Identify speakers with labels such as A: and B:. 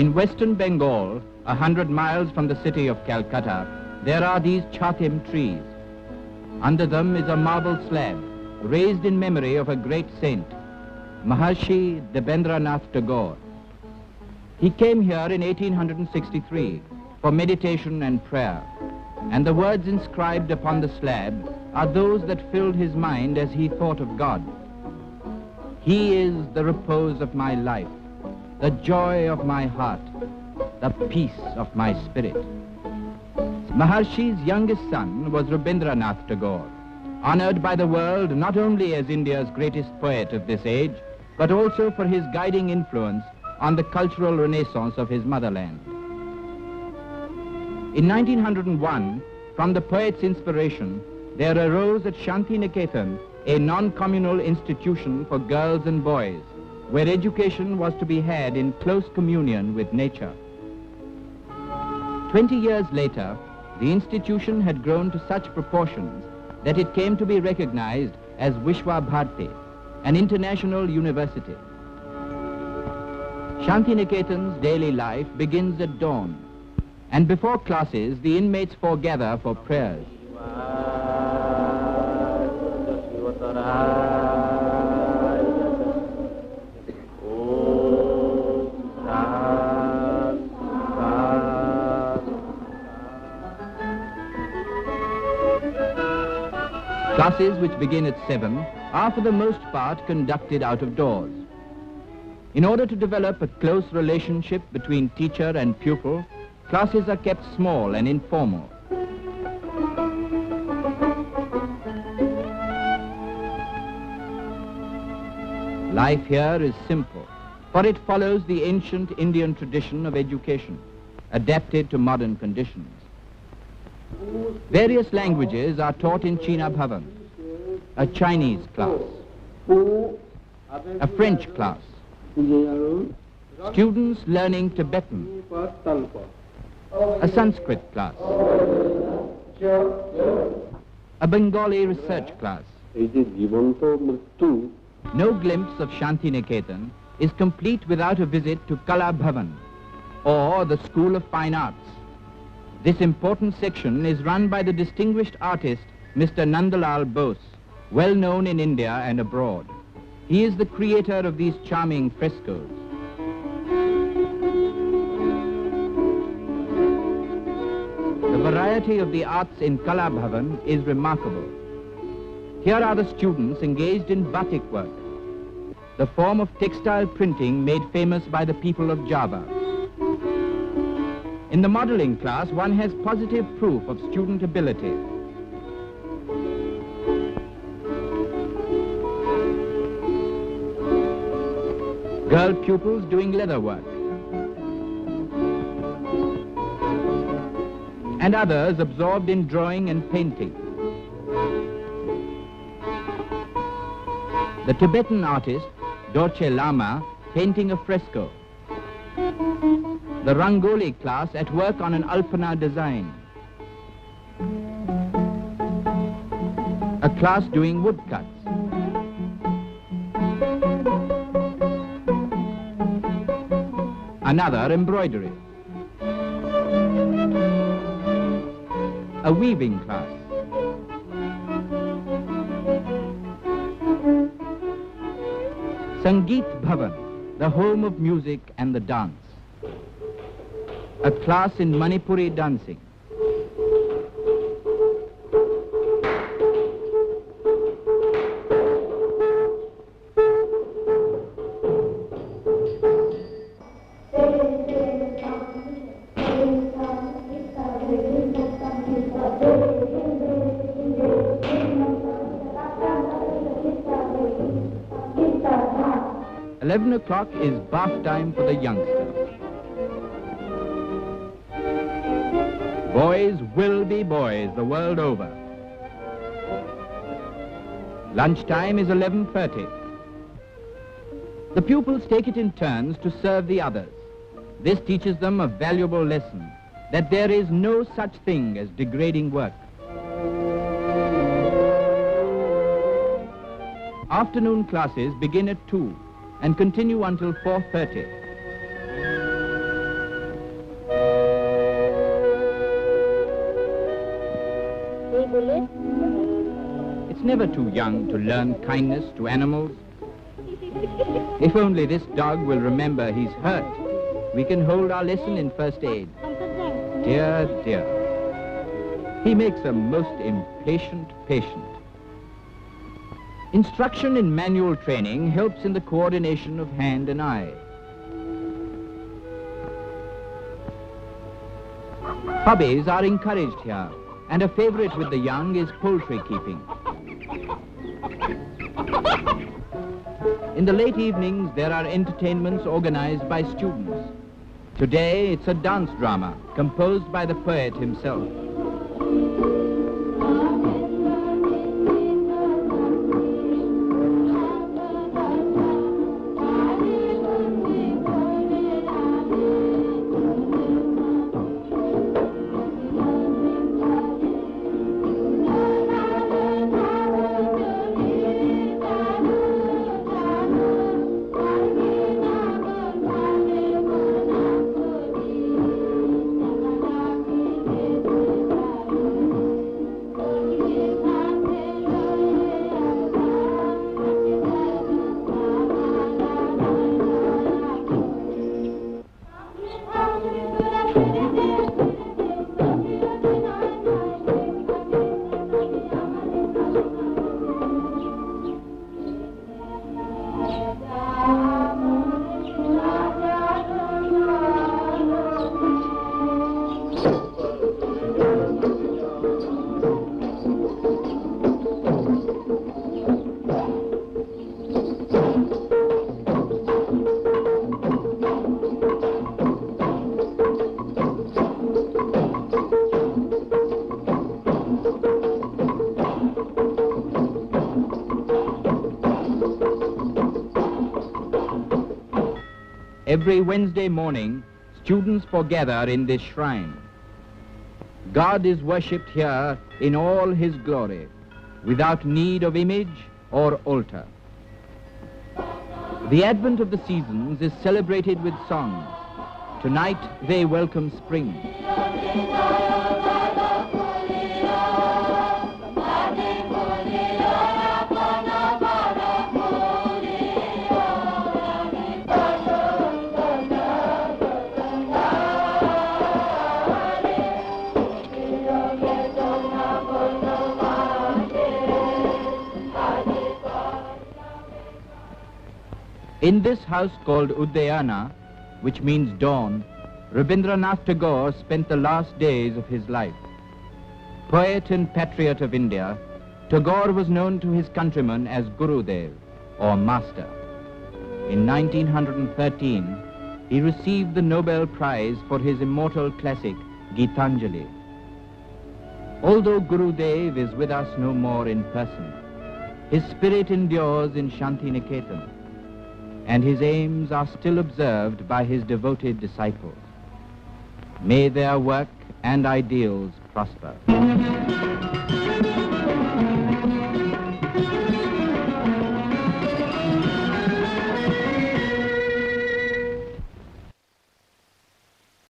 A: In western Bengal, 100 miles from the city of Calcutta, there are these chatim trees. Under them is a marble slab, raised in memory of a great saint, Maharshi Rabindranath Tagore. He came here in 1863 for meditation and prayer, and the words inscribed upon the slab are those that filled his mind as he thought of God. He is the repose of my life, the joy of my heart, the peace of my spirit. Maharshi's youngest son was Rabindranath Tagore, honored by the world not only as India's greatest poet of this age, but also for his guiding influence on the cultural renaissance of his motherland. In 1901, from the poet's inspiration, there arose at Shantiniketan a non-communal institution for girls and boys, where education was to be had in close communion with nature. 20 years later, the institution had grown to such proportions that it came to be recognized as Vishva Bharati, an international university. Shantiniketan's daily life begins at dawn, and before classes, the inmates foregather for prayers. Classes, which begin at 7, are for the most part conducted out of doors. In order to develop a close relationship between teacher and pupil, classes are kept small and informal. Life here is simple, for it follows the ancient Indian tradition of education, adapted to modern conditions. Various languages are taught in China Bhavan, a Chinese class, a French class, students learning Tibetan, a Sanskrit class, a Bengali research class. No glimpse of Shantiniketan is complete without a visit to Kala Bhavan, or the School of Fine Arts. This important section is run by the distinguished artist Mr. Nandalal Bose, well known in India and abroad. He is the creator of these charming frescoes. The variety of the arts in Kala Bhavan is remarkable. Here are the students engaged in batik work, the form of textile printing made famous by the people of Java. In the modeling class, one has positive proof of student ability. Girl pupils doing leather work, and others absorbed in drawing and painting. The Tibetan artist, Dorje Lama, painting a fresco. The Rangoli class at work on an Alpana design. A class doing woodcuts. Another embroidery. A weaving class. Sangeet Bhavan, the home of music and the dance. A class in Manipuri dancing. "11 o'clock is bath time for the youngsters. Boys will be boys the world over. Lunchtime is 11:30. The pupils take it in turns to serve the others. This teaches them a valuable lesson, that there is no such thing as degrading work. Afternoon classes begin at 2 and continue until 4:30. It's never too young to learn kindness to animals. If only this dog will remember he's hurt, we can hold our lesson in first aid. Dear, dear. He makes a most impatient patient. Instruction in manual training helps in the coordination of hand and eye. Hobbies are encouraged here, and a favorite with the young is poultry keeping. In the late evenings, there are entertainments organized by students. Today, it's a dance drama composed by the poet himself. Every Wednesday morning, students foregather in this shrine. God is worshipped here in all his glory, without need of image or altar. The advent of the seasons is celebrated with songs. Tonight, they welcome spring. In this house called Udayana, which means dawn, Rabindranath Tagore spent the last days of his life. Poet and patriot of India, Tagore was known to his countrymen as Gurudev, or Master. In 1913, he received the Nobel Prize for his immortal classic, Gitanjali. Although Gurudev is with us no more in person, his spirit endures in Shantiniketan, and his aims are still observed by his devoted disciples. May their work and ideals prosper.